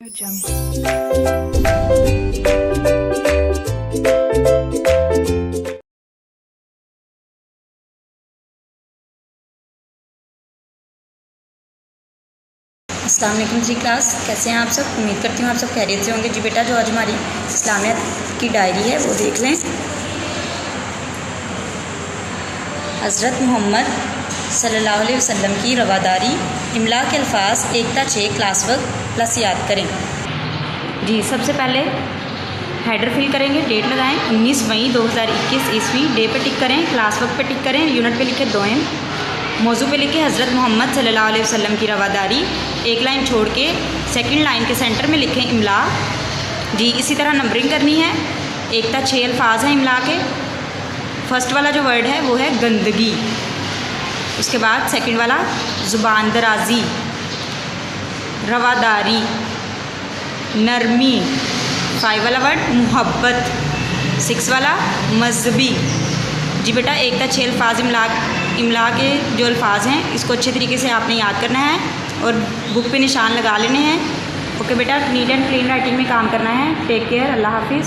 अस्सलाम वालेकुम जी क्लास, कैसे हैं आप सब। उम्मीद करती हूँ आप सब खैरियत से होंगे। जी बेटा, जो आज हमारी इस्लामियात की डायरी है वो देख लें। हज़रत मोहम्मद सल्लल्लाहु अलैहि वसल्लम की रवादारी, इमलाके अल्फाज 1-6 क्लास वर्क प्लस याद करें। जी सबसे पहले हेडर फिल करेंगे, डेट लगाएं 19 मई 2021 ईस्वी, डे पे टिक करें, क्लास वर्क पे टिक करें, यूनिट पे लिखे दोएम, मौजू पे लिखे हज़रत मोहम्मद सल्लल्लाहु अलैहि वसल्लम की रवादारी। एक लाइन छोड़ के सेकंड लाइन के सेंटर में लिखें इमला। जी इसी तरह नंबरिंग करनी है। 1-6 अल्फाज हैं इमला के। फर्स्ट वाला जो वर्ड है वो है गंदगी, उसके बाद सेकंड वाला ज़ुबान दराजी, रवादारी, नरमी, 5 वाला वर्ड मोहब्बत, 6 वाला मजहबी। जी बेटा 1-6 अल्फाज इमला के जो अल्फाज हैं इसको अच्छे तरीके से आपने याद करना है और बुक पे निशान लगा लेने हैं। ओके बेटा, नीट एंड क्लीन राइटिंग में काम करना है। टेक केयर, अल्लाह हाफिज़।